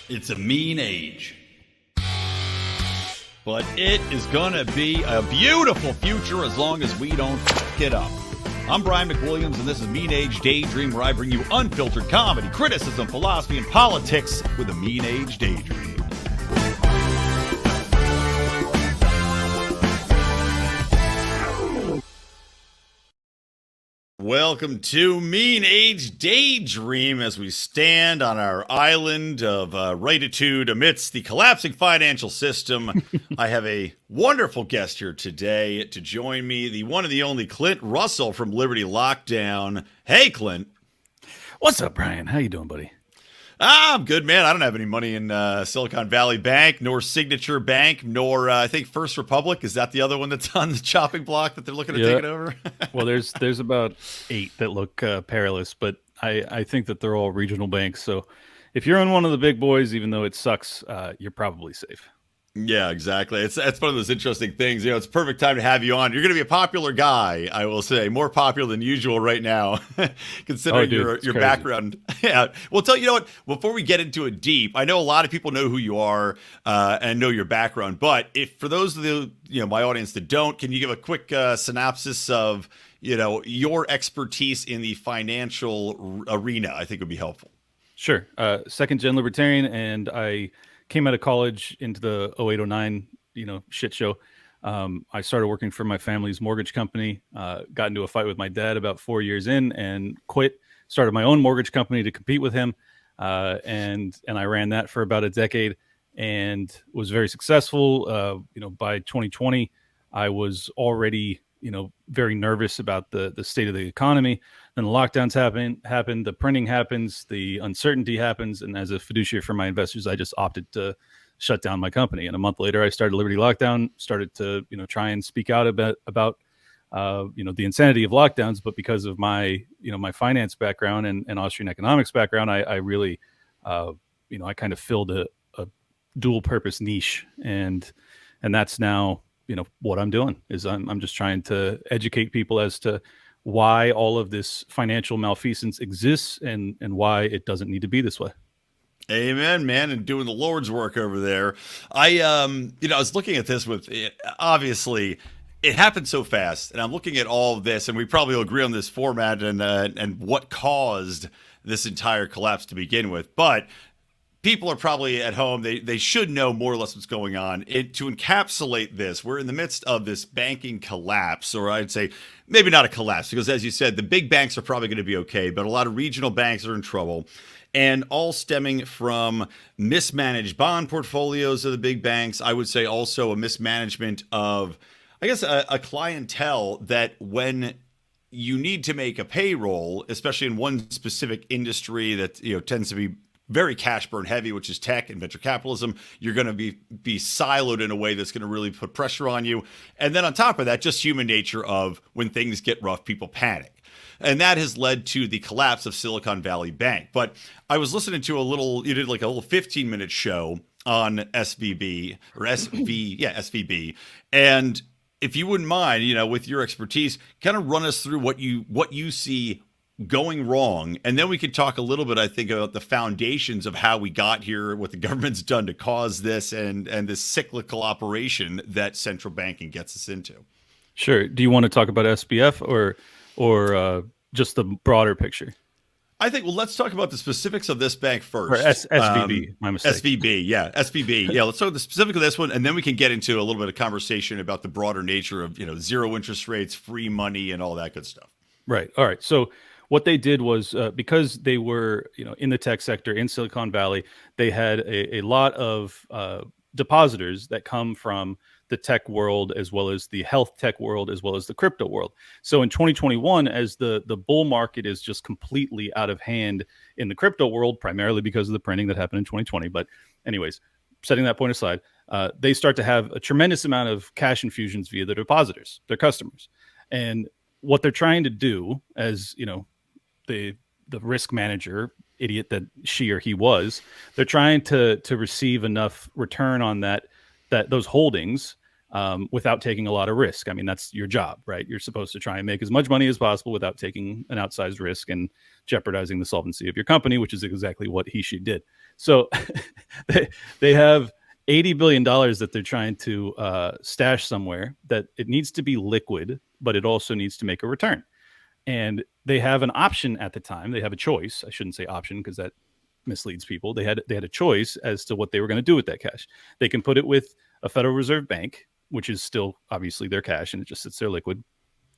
It's a mean age. But it is going to be a beautiful future as long as we don't f*** it up. I'm Brian McWilliams, and this is Mean Age Daydream, where I bring you unfiltered comedy, criticism, philosophy, and politics with a Mean Age Daydream. Welcome to Mean Age Daydream as we stand on our island of rightitude amidst the collapsing financial system. I have a wonderful guest here today to join me, the one and the only Clint Russell from Liberty Lockdown. Hey, Clint. What's up, Brian? How you doing, buddy? I'm good, man. I don't have any money in Silicon Valley Bank, nor Signature Bank, nor I think First Republic. Is that the other one that's on the chopping block that they're looking to take it over? Well, there's about 8 that look perilous, but I think that they're all regional banks. So if you're in one of the big boys, even though it sucks, you're probably safe. Yeah, exactly. It's one of those interesting things. You know, it's a perfect time to have you on. You're going to be a popular guy, I will say, more popular than usual right now, considering your background. Yeah. Well, you know what? Before we get into it deep, I know a lot of people know who you are and know your background. But if for those of the my audience that don't, can you give a quick synopsis of your expertise in the financial arena? I think would be helpful. Sure. Second gen libertarian, and I came out of college into the 0809, shit show. I started working for my family's mortgage company, got into a fight with my dad about 4 years in and quit, started my own mortgage company to compete with him. And I ran that for about a decade and was very successful. By 2020, I was already, very nervous about the state of the economy. Then the lockdowns happened, the printing happens, the uncertainty happens. And as a fiduciary for my investors, I just opted to shut down my company. And a month later, I started Liberty Lockdown, started to, try and speak out about the insanity of lockdowns. But because of my, my finance background and Austrian economics background, I really, I kind of filled a dual purpose niche. And that's now, what I'm doing is I'm just trying to educate people as to why all of this financial malfeasance exists and why it doesn't need to be this way. Amen, man, and doing the Lord's work over there. I was looking at this with it, obviously it happened so fast, and I'm looking at all of this, and we probably will agree on this format and what caused this entire collapse to begin with, but people are probably at home. They should know more or less what's going on. To encapsulate this, we're in the midst of this banking collapse, or I'd say maybe not a collapse, because as you said, the big banks are probably going to be okay, but a lot of regional banks are in trouble, and all stemming from mismanaged bond portfolios of the big banks. I would say also a mismanagement of, I guess, a clientele that when you need to make a payroll, especially in one specific industry that tends to be very cash burn heavy, which is tech and venture capitalism, you're going to be siloed in a way that's going to really put pressure on you. And then on top of that, just human nature of when things get rough, people panic. And that has led to the collapse of Silicon Valley Bank. But I was listening to you did like a little 15-minute show on SVB or SVB. And if you wouldn't mind, with your expertise, kind of run us through what you see going wrong, and then we could talk a little bit, I think, about the foundations of how we got here, what the government's done to cause this, and this cyclical operation that central banking gets us into. Sure. Do you want to talk about SBF or just the broader picture? I think, let's talk about the specifics of this bank first. Or SVB, my mistake. SVB. Yeah, let's talk about the specifics of this one, and then we can get into a little bit of conversation about the broader nature of, zero interest rates, free money, and all that good stuff. Right. All right. So what they did was because they were, in the tech sector in Silicon Valley, they had a lot of depositors that come from the tech world, as well as the health tech world, as well as the crypto world. So in 2021, as the bull market is just completely out of hand in the crypto world, primarily because of the printing that happened in 2020. But anyways, setting that point aside, they start to have a tremendous amount of cash infusions via their depositors, their customers. And what they're trying to do, as the risk manager idiot that she or he was, they're trying to receive enough return on those holdings without taking a lot of risk. I mean, that's your job, right? You're supposed to try and make as much money as possible without taking an outsized risk and jeopardizing the solvency of your company, which is exactly what she did. So they have $80 billion that they're trying to stash somewhere that it needs to be liquid, but it also needs to make a return. And they have an option at the time. They have a choice. I shouldn't say option because that misleads people. They had a choice as to what they were going to do with that cash. They can put it with a Federal Reserve Bank, which is still obviously their cash and it just sits there liquid.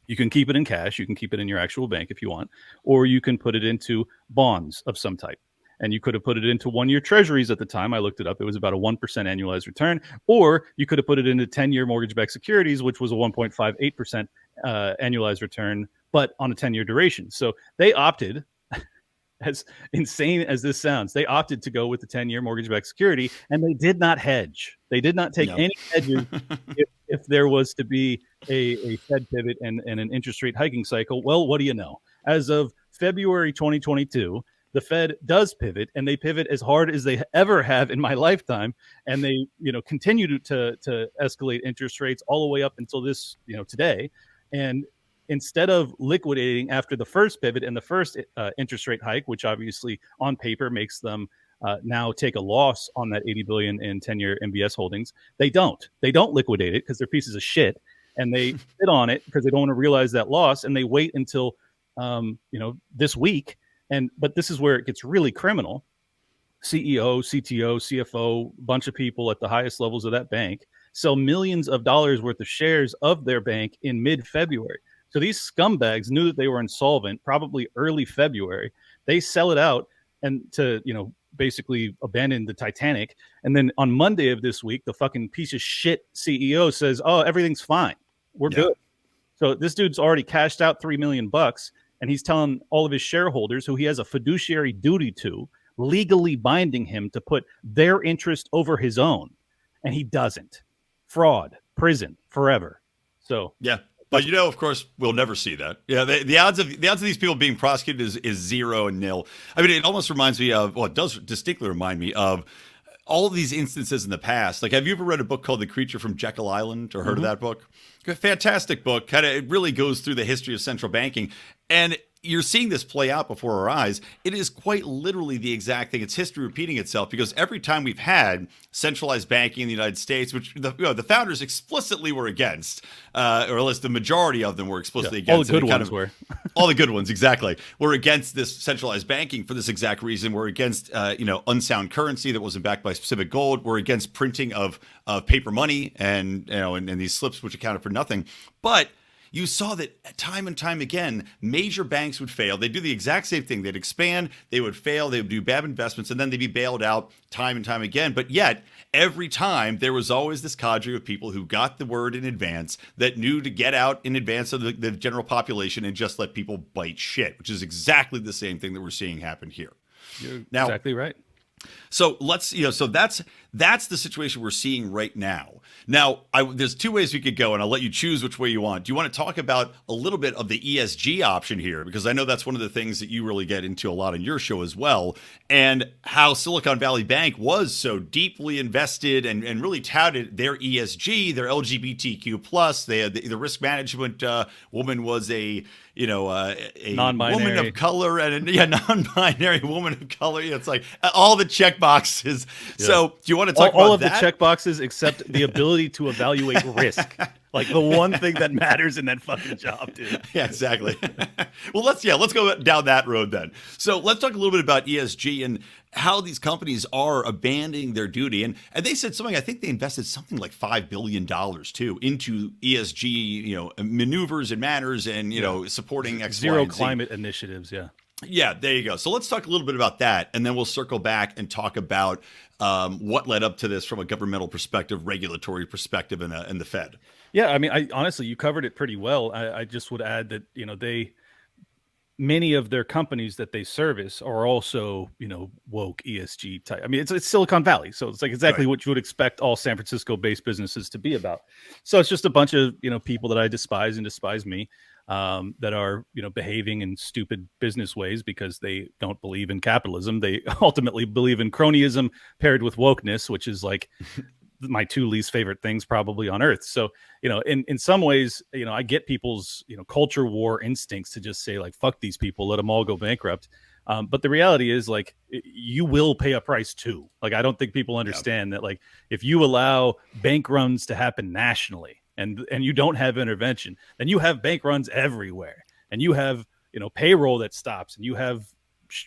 You can keep it in cash. You can keep it in your actual bank if you want, or you can put it into bonds of some type. And you could have put it into 1-year treasuries at the time. I looked it up. It was about a 1% annualized return. Or you could have put it into 10-year mortgage-backed securities, which was a 1.58% annualized return, but on a 10-year duration. So they opted, as insane as this sounds, they opted to go with the 10-year mortgage-backed security, and they did not hedge. They did not take any hedges if there was to be a Fed pivot and an interest rate hiking cycle. Well, what do you know? As of February 2022, the Fed does pivot, and they pivot as hard as they ever have in my lifetime. And they, continue to escalate interest rates all the way up until this, today. And instead of liquidating after the first pivot and the first interest rate hike, which obviously on paper makes them now take a loss on that 80 billion in 10-year MBS holdings, they don't liquidate it because they're pieces of shit, and they sit on it because they don't want to realize that loss, and they wait until this week. But this is where it gets really criminal. CEO, CTO, CFO, bunch of people at the highest levels of that bank sell millions of dollars worth of shares of their bank in mid-February. So these scumbags knew that they were insolvent probably early February. They sell it out and to, basically abandon the Titanic. And then on Monday of this week, the fucking piece of shit CEO says, "Oh, everything's fine. We're good." So this dude's already cashed out $3 million, and he's telling all of his shareholders, who he has a fiduciary duty to, legally binding him to put their interest over his own, and he doesn't. Fraud, prison, forever. So yeah. But of course, we'll never see that. Yeah, the odds of these people being prosecuted is 0 and nil. I mean, it almost reminds me of, well, it does distinctly remind me of all of these instances in the past. Like, have you ever read a book called The Creature from Jekyll Island, or heard of that book? Fantastic book. It really goes through the history of central banking, and you're seeing this play out before our eyes. It is quite literally the exact thing. It's history repeating itself, because every time we've had centralized banking in the United States, which the founders explicitly were against, or at least the majority of them were explicitly against. All the good ones were. All the good ones, exactly. We're against this centralized banking for this exact reason. We're against, unsound currency that wasn't backed by specific gold. We're against printing of paper money and these slips which accounted for nothing. But you saw that time and time again, major banks would fail. They'd do the exact same thing. They'd expand, they would fail, they would do bad investments, and then they'd be bailed out time and time again. But yet, every time, there was always this cadre of people who got the word in advance, that knew to get out in advance of the general population and just let people bite shit, which is exactly the same thing that we're seeing happen here. You're exactly right. So so that's the situation we're seeing right now. Now, there's 2 ways we could go, and I'll let you choose which way you want. Do you want to talk about a little bit of the ESG option here? Because I know that's one of the things that you really get into a lot in your show as well, and how Silicon Valley Bank was so deeply invested and really touted their ESG, their LGBTQ plus. They had the risk management woman was a non-binary woman of color, and non-binary woman of color. It's like all the check boxes. Yeah. So do you want to talk about all of that? The check boxes except the ability to evaluate risk? Like the one thing that matters in that fucking job, dude. Yeah, exactly. Well, let's go down that road then. So let's talk a little bit about ESG and how these companies are abandoning their duty. And they said something, I think they invested something like $5 billion too into ESG, maneuvers and manners and, supporting X, zero Y, and Z. climate initiatives. Yeah. Yeah, there you go. So let's talk a little bit about that, and then we'll circle back and talk about what led up to this from a governmental perspective, regulatory perspective, and the Fed. Yeah, I mean, honestly, you covered it pretty well. I just would add that many of their companies that they service are also woke ESG type. I mean, it's Silicon Valley, so it's like exactly what you would expect all San Francisco-based businesses to be about. So it's just a bunch of people that I despise and despise me. That are behaving in stupid business ways because they don't believe in capitalism. They ultimately believe in cronyism paired with wokeness, which is like my two least favorite things probably on earth. So, in some ways, I get people's, culture war instincts to just say like, fuck these people, let them all go bankrupt. But the reality is like, you will pay a price too. Like, I don't think people understand that, like, if you allow bank runs to happen nationally and you don't have intervention, then you have bank runs everywhere, and you have, payroll that stops, and you have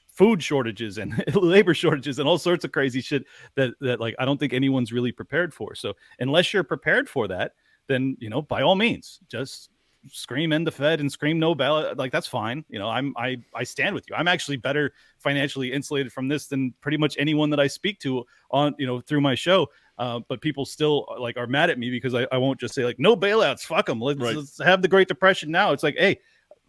food shortages and labor shortages and all sorts of crazy shit that like I don't think anyone's really prepared for. So unless you're prepared for that, then by all means just scream end the Fed and scream no ballot. Like, that's fine. I stand with you. I'm actually better financially insulated from this than pretty much anyone that I speak to on through my show. But people still like are mad at me because I won't just say like no bailouts, fuck them, let's have the Great Depression now. It's like, hey,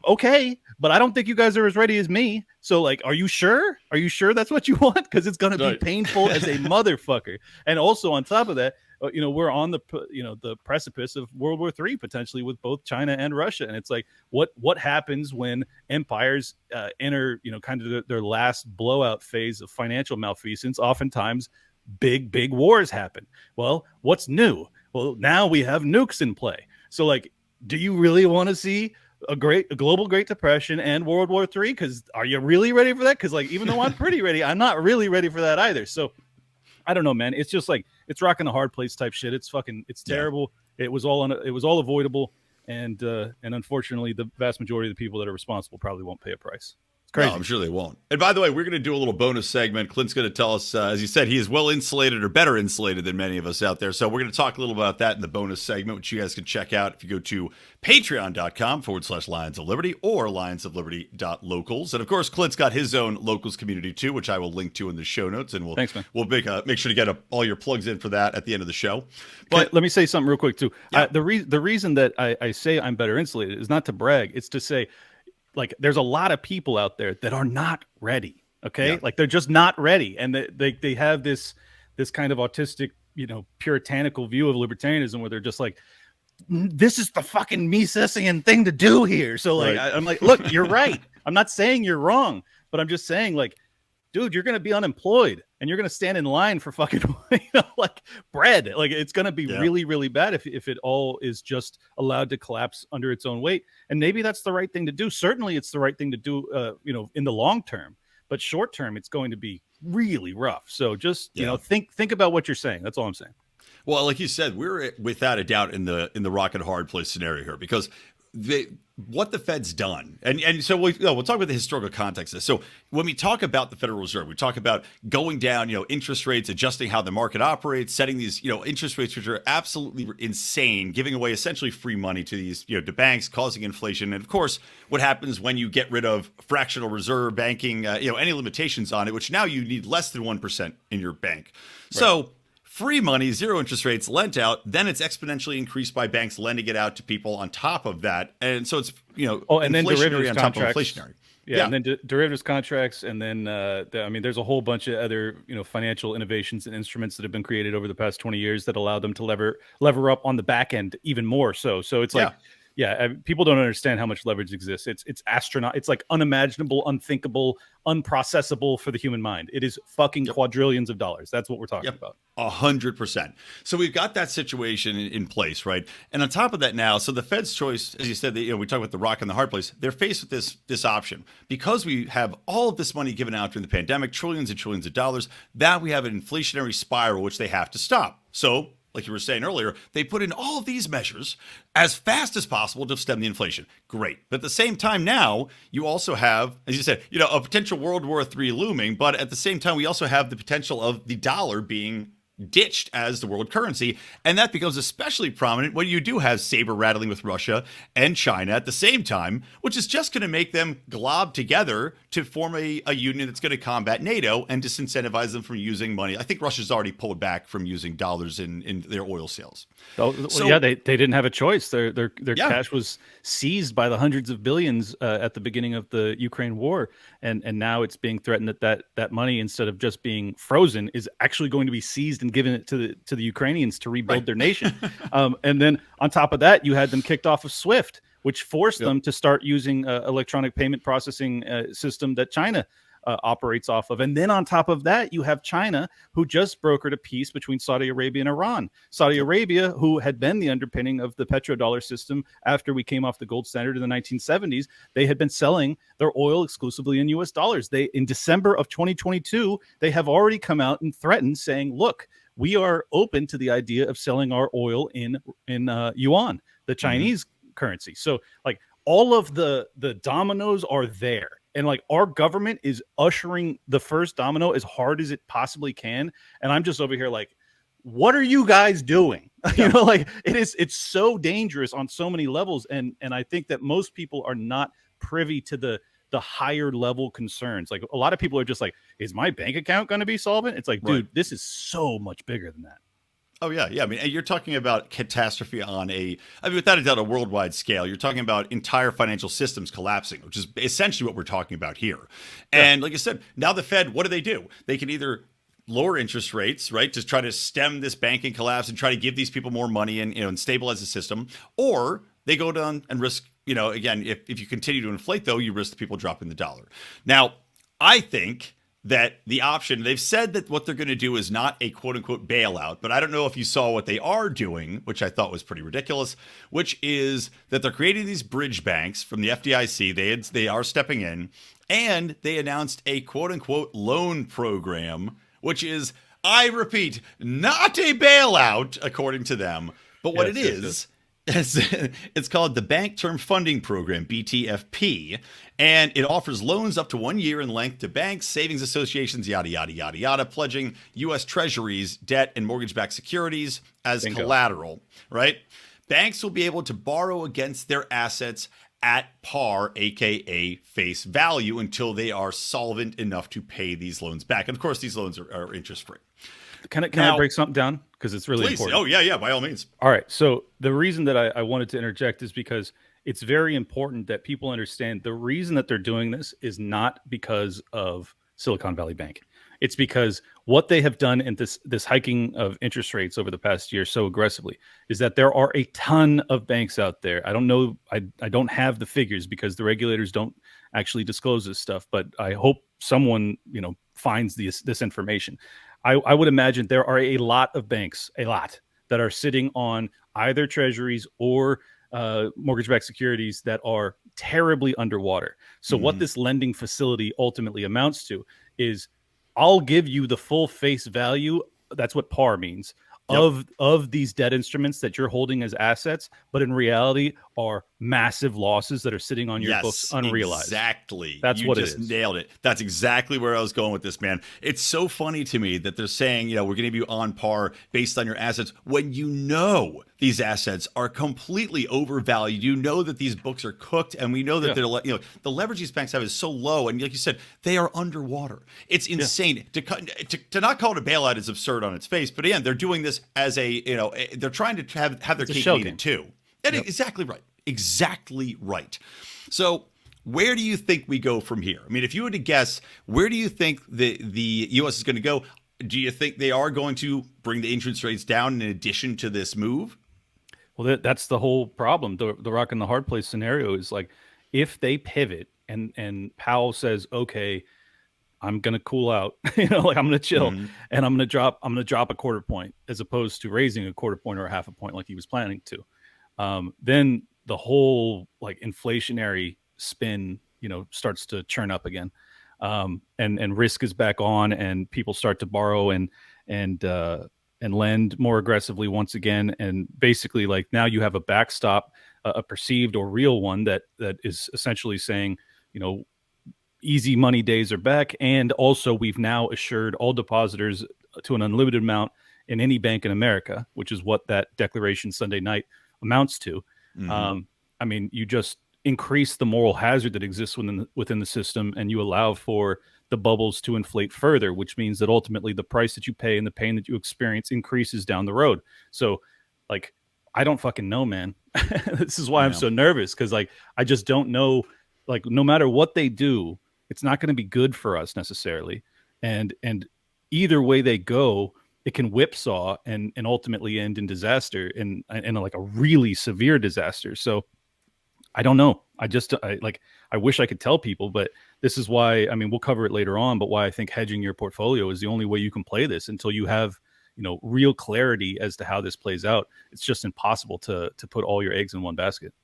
okay, but I don't think you guys are as ready as me. So like, are you sure that's what you want? Because it's going to be painful as a motherfucker. And also on top of that, we're on the precipice of World War III potentially with both China and Russia. And it's like, what happens when empires enter kind of their last blowout phase of financial malfeasance? Oftentimes big wars happen. Well, what's new? Well, now we have nukes in play. So like, do you really want to see a global Great Depression and World War III? Because are you really ready for that? Because like, even though I'm pretty ready, I'm not really ready for that either. So I don't know, man. It's just like, it's rocking the hard place type shit. It's terrible. It was all avoidable, and unfortunately, the vast majority of the people that are responsible probably won't pay a price. Crazy. No, I'm sure they won't. And by the way, we're going to do a little bonus segment. Clint's going to tell us, as you said, he is well insulated or better insulated than many of us out there. So we're going to talk a little about that in the bonus segment, which you guys can check out if you go to patreon.com/Lions of Liberty or lionsofliberty.locals. And of course, Clint's got his own locals community too, which I will link to in the show notes. And Thanks, man. We'll make sure to get all your plugs in for that at the end of the show. But let me say something real quick too. Yeah. The reason that I say I'm better insulated is not to brag. It's to say, like, there's a lot of people out there that are not ready. Okay. Yeah. Like, they're just not ready. And they have this kind of autistic, puritanical view of libertarianism where they're just like, this is the fucking Misesian thing to do here. So like, right. I'm like, look, you're right. I'm not saying you're wrong, but I'm just saying like, dude, you're going to be unemployed and you're going to stand in line for fucking, like bread. Like, it's going to be really, really bad if it all is just allowed to collapse under its own weight. And maybe that's the right thing to do. Certainly it's the right thing to do, in the long term, but short term, it's going to be really rough. So just, think about what you're saying. That's all I'm saying. Well, like you said, we're without a doubt in the rock and hard place scenario here, because what the Fed's done, and so we'll talk about the historical context of this. So when we talk about the Federal Reserve, we talk about going down, interest rates, adjusting how the market operates, setting these, interest rates which are absolutely insane, giving away essentially free money to these, to banks, causing inflation. And of course, what happens when you get rid of fractional reserve banking, any limitations on it, which now you need less than 1% in your bank. Right. So free money, zero interest rates lent out, then it's exponentially increased by banks lending it out to people on top of that. And so it's, and then derivatives on contracts. Top of inflationary. Yeah, and then derivatives contracts, and then there's a whole bunch of other financial innovations and instruments that have been created over the past 20 years that allow them to lever up on the back end even more so. So it's like, people don't understand how much leverage exists. It's astronaut. It's like unimaginable, unthinkable, unprocessable for the human mind. It is fucking quadrillions of dollars. That's what we're talking about. 100%. So we've got that situation in place, right? And on top of that now, so the Fed's choice, as you said, we talk about the rock and the hard place. They're faced with this option because we have all of this money given out during the pandemic, trillions and trillions of dollars. That we have an inflationary spiral which they have to stop. So, like you were saying earlier, they put in all of these measures as fast as possible to stem the inflation. Great. But at the same time now, you also have, as you said, a potential World War III looming. But at the same time, we also have the potential of the dollar being ditched as the world currency. And that becomes especially prominent when you do have saber rattling with Russia and China at the same time, which is just going to make them glob together to form a union that's going to combat NATO and disincentivise them from using money. I think Russia's already pulled back from using dollars in their oil sales. They didn't have a choice. Their cash was seized by the hundreds of billions at the beginning of the Ukraine war. And now it's being threatened that money, instead of just being frozen, is actually going to be seized and given it to the Ukrainians to rebuild their nation. And then on top of that, you had them kicked off of SWIFT, which forced them to start using electronic payment processing system that China operates off of. And then on top of that, you have China, who just brokered a peace between Saudi Arabia and Iran. Saudi Arabia, who had been the underpinning of the petrodollar system after we came off the gold standard in the 1970s, they had been selling their oil exclusively in US dollars. They, in December of 2022, they have already come out and threatened, saying, look, we are open to the idea of selling our oil in yuan, the Chinese currency. So like all of the dominoes are there. And like our government is ushering the first domino as hard as it possibly can. And I'm just over here like, what are you guys doing? You know, like it's so dangerous on so many levels. And I think that most people are not privy to the higher level concerns. Like a lot of people are just like, is my bank account going to be solvent? It's like, dude, this is so much bigger than that. Oh, yeah. Yeah. I mean, you're talking about catastrophe on without a doubt, a worldwide scale. You're talking about entire financial systems collapsing, which is essentially what we're talking about here. And like I said, now the Fed, what do? They can either lower interest rates, right, to try to stem this banking collapse and try to give these people more money and, and stabilize the system, or they go down and risk, again, if you continue to inflate, though, you risk the people dropping the dollar. Now, I think that the option, they've said that what they're going to do is not a quote unquote bailout, but I don't know if you saw what they are doing, which I thought was pretty ridiculous, which is that they're creating these bridge banks from the FDIC. They are stepping in, and they announced a quote unquote loan program, which is, I repeat, not a bailout, according to them, but what it's called the Bank Term Funding Program, BTFP, and it offers loans up to 1 year in length to banks, savings associations, yada, yada, yada, yada, pledging U.S. treasuries, debt, and mortgage-backed securities as collateral, right? Banks will be able to borrow against their assets at par, aka face value, until they are solvent enough to pay these loans back. And of course, these loans are interest-free. Can I break something down? Because it's really important. Oh, yeah, by all means. All right. So the reason that I wanted to interject is because it's very important that people understand the reason that they're doing this is not because of Silicon Valley Bank. It's because what they have done in this hiking of interest rates over the past year so aggressively is that there are a ton of banks out there. I don't know. I don't have the figures because the regulators don't actually disclose this stuff, but I hope someone, finds this information. I would imagine there are a lot of banks, that are sitting on either treasuries or mortgage-backed securities that are terribly underwater. So what this lending facility ultimately amounts to is, I'll give you the full face value. That's what par means. Of these debt instruments that you're holding as assets, but in reality are massive losses that are sitting on your books unrealized. Exactly. That's what it is. You just nailed it. That's exactly where I was going with this, man. It's so funny to me that they're saying, we're going to be on par based on your assets when these assets are completely overvalued. You know that these books are cooked, and we know that they're, the leverage these banks have is so low, and like you said, they are underwater. It's insane. To not call it a bailout is absurd on its face, but again, they're doing this as they're trying to have their cake and eat it too. And exactly right. Exactly right. So where do you think we go from here? I mean, if you were to guess, where do you think the U.S. is going to go? Do you think they are going to bring the interest rates down in addition to this move? Well, that's the whole problem. The rock and the hard place scenario is like, if they pivot and Powell says, okay, I'm going to cool out, I'm going to chill and I'm going to drop a quarter point as opposed to raising a quarter point or a half a point like he was planning to. Then the whole like inflationary spin, starts to churn up again. And risk is back on, and people start to borrow and lend more aggressively once again. And basically, like, now you have a backstop, a perceived or real one that is essentially saying, easy money days are back. And also, we've now assured all depositors to an unlimited amount in any bank in America, which is what that declaration Sunday night amounts to. I mean, you just increase the moral hazard that exists within the system, and you allow for the bubbles to inflate further, which means that ultimately the price that you pay and the pain that you experience increases down the road. So, like, I don't fucking know, man. This is why I'm so nervous, because, like, I just don't know. Like, no matter what they do, it's not going to be good for us necessarily. And either way they go, it can whipsaw and ultimately end in disaster, and like a really severe disaster. So I don't know. I wish I could tell people, but this is why, I mean, we'll cover it later on, but why I think hedging your portfolio is the only way you can play this until you have, real clarity as to how this plays out. It's just impossible to put all your eggs in one basket.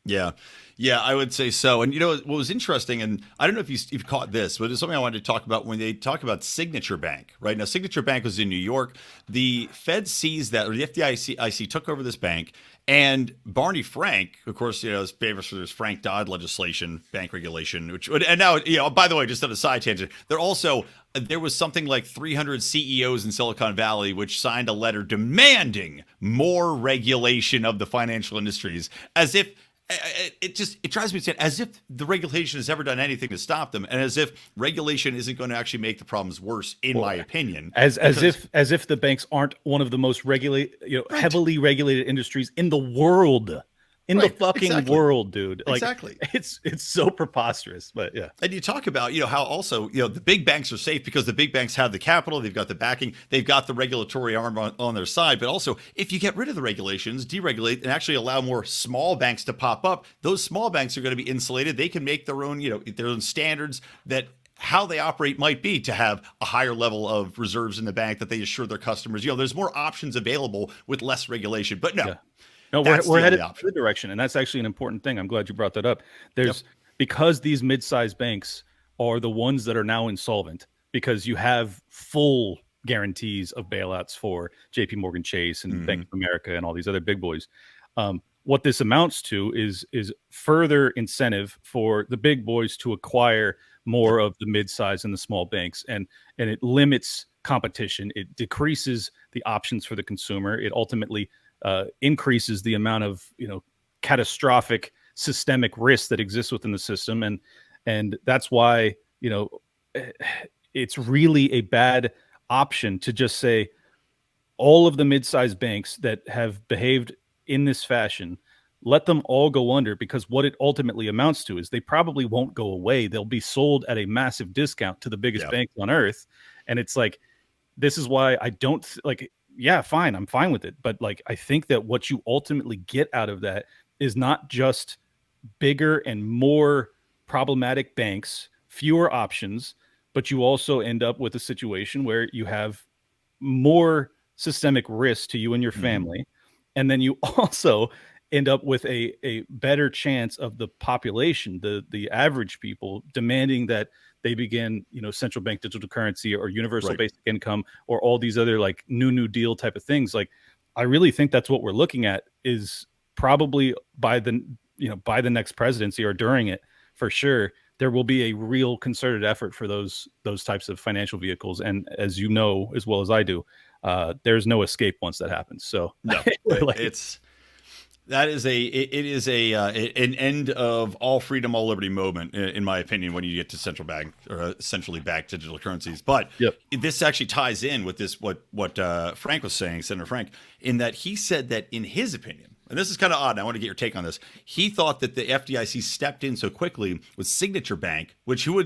Yeah. Yeah, I would say so. And what was interesting, and I don't know if you've caught this, but it's something I wanted to talk about when they talk about Signature Bank, right? Now, Signature Bank was in New York. The Fed seized that, or the FDIC took over this bank, and Barney Frank, of course, is famous for this Frank Dodd legislation, bank regulation, and now, by the way, just on a side tangent, there was something like 300 CEOs in Silicon Valley which signed a letter demanding more regulation of the financial industries, as if it drives me insane, as if the regulation has ever done anything to stop them, and as if regulation isn't going to actually make the problems worse, in my opinion. As if the banks aren't one of the most heavily regulated industries in the world. The fucking world, dude. Like, exactly. It's so preposterous, but yeah. And you talk about, how also, the big banks are safe because the big banks have the capital, they've got the backing, they've got the regulatory arm on their side. But also, if you get rid of the regulations, deregulate, and actually allow more small banks to pop up, those small banks are going to be insulated. They can make their own standards that how they operate might be to have a higher level of reserves in the bank that they assure their customers. There's more options available with less regulation. But no. Yeah. No, we're headed in the direction, and that's actually an important thing. I'm glad you brought that up. Because these mid-sized banks are the ones that are now insolvent, because you have full guarantees of bailouts for JP Morgan Chase and Bank of America and all these other big boys. What this amounts to is further incentive for the big boys to acquire more of the mid-size and the small banks, and it limits competition. It decreases the options for the consumer. It ultimately increases the amount of catastrophic systemic risk that exists within the system, and that's why it's really a bad option to just say all of the mid-sized banks that have behaved in this fashion, let them all go under, because what it ultimately amounts to is they probably won't go away. They'll be sold at a massive discount to the biggest banks on earth, and it's like, this is why I don't like. Yeah, fine. I'm fine with it. But I think that what you ultimately get out of that is not just bigger and more problematic banks, fewer options, but you also end up with a situation where you have more systemic risk to you and your family. And then you also end up with a better chance of the population, the average people, demanding that they begin, central bank digital currency or universal basic income or all these other new deal type of things. I really think that's what we're looking at, is probably by the next presidency or during it, for sure, there will be a real concerted effort for those types of financial vehicles. And as you know, as well as I do, there's no escape once that happens. So no, it is an end of all freedom, all liberty moment, in my opinion, when you get to central bank or centrally backed digital currencies. But this actually ties in with this what Frank was saying, Senator Frank, in that he said that in his opinion, and this is kind of odd, and I want to get your take on this, he thought that the FDIC stepped in so quickly with Signature Bank,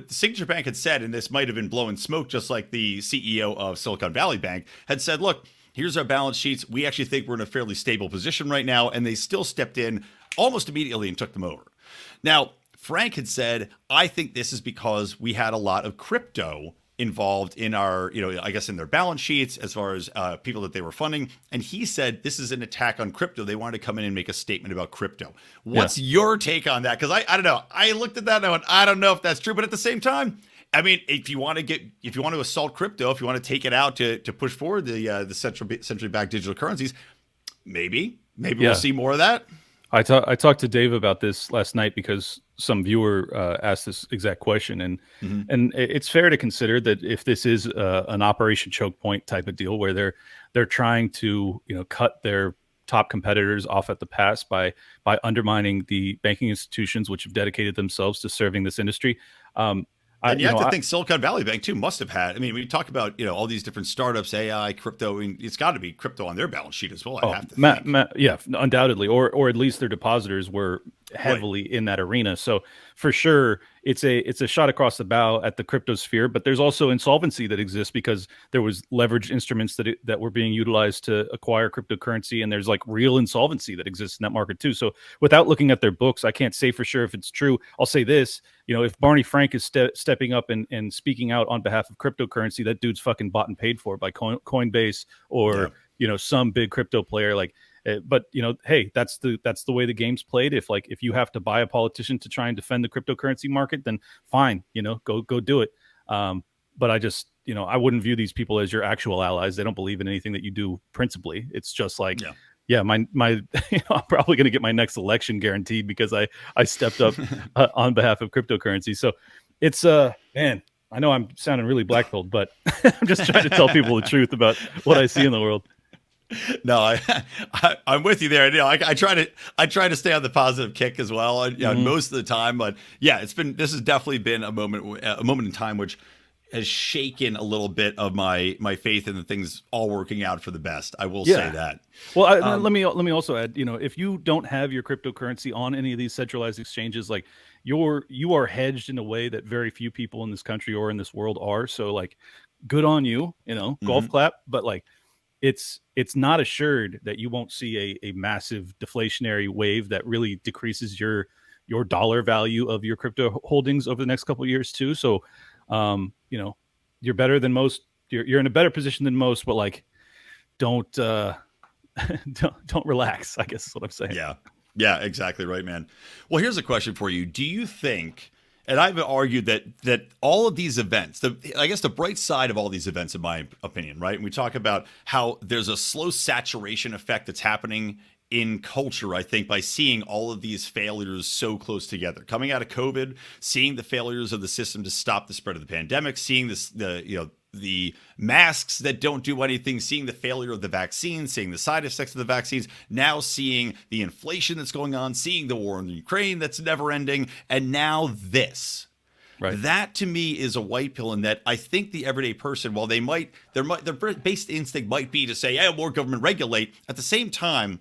Signature Bank had said, and this might have been blowing smoke, just like the CEO of Silicon Valley Bank had said, look, here's our balance sheets. We actually think we're in a fairly stable position right now. And they still stepped in almost immediately and took them over. Now, Frank had said, I think this is because we had a lot of crypto involved in our, I guess in their balance sheets as far as people that they were funding. And he said, this is an attack on crypto. They wanted to come in and make a statement about crypto. What's your take on that? Because I don't know. I looked at that and I went, I don't know if that's true. But at the same time, I mean, if you want to assault crypto, if you want to take it out to push forward the centrally backed digital currencies, maybe we'll see more of that. I talked to Dave about this last night because some viewer asked this exact question, and it's fair to consider that if this is an Operation Choke Point type of deal where they're trying to cut their top competitors off at the pass by undermining the banking institutions which have dedicated themselves to serving this industry. And you have to think Silicon Valley Bank too must have had. I mean, we talk about all these different startups, AI, crypto. I mean, it's got to be crypto on their balance sheet as well. I have to think. Yeah, undoubtedly, or at least their depositors were heavily in that arena. So for sure, it's a shot across the bow at the crypto sphere. But there's also insolvency that exists because there was leveraged instruments that were being utilized to acquire cryptocurrency, and there's like real insolvency that exists in that market too. So without looking at their books, I can't say for sure if it's true. I'll say this: if Barney Frank is stepping up and speaking out on behalf of cryptocurrency, that dude's fucking bought and paid for by Coinbase or some big crypto player like. But hey, that's the way the game's played. If you have to buy a politician to try and defend the cryptocurrency market, then fine, go do it. But I just I wouldn't view these people as your actual allies. They don't believe in anything that you do principally. It's just like my I'm probably going to get my next election guaranteed because I stepped up on behalf of cryptocurrency. So it's man, I know I'm sounding really black-pilled, but I'm just trying to tell people the truth about what I see in the world. No, I'm with you there. I try to stay on the positive kick as well. Most of the time, but this has definitely been a moment in time which has shaken a little bit of my faith in the things all working out for the best. I will say that. Well, let me also add, if you don't have your cryptocurrency on any of these centralized exchanges, like you are hedged in a way that very few people in this country or in this world are. So like, good on you, golf clap, but like. It's not assured that you won't see a massive deflationary wave that really decreases your dollar value of your crypto holdings over the next couple of years too. So, you're better than most. You're in a better position than most, but like, don't relax, I guess is what I'm saying. Yeah, exactly right, man. Well, here's a question for you. Do you think? And I've argued that all of these events, I guess the bright side of all these events, in my opinion, right? And we talk about how there's a slow saturation effect that's happening in culture, I think, by seeing all of these failures so close together. Coming out of COVID, seeing the failures of the system to stop the spread of the pandemic, seeing the masks that don't do anything, seeing the failure of the vaccine, seeing the side effects of the vaccines, now seeing the inflation that's going on, seeing the war in Ukraine that's never ending, and now this. Right. That to me is a white pill in that I think the everyday person, while their basic instinct might be to say, hey, more government regulate, at the same time,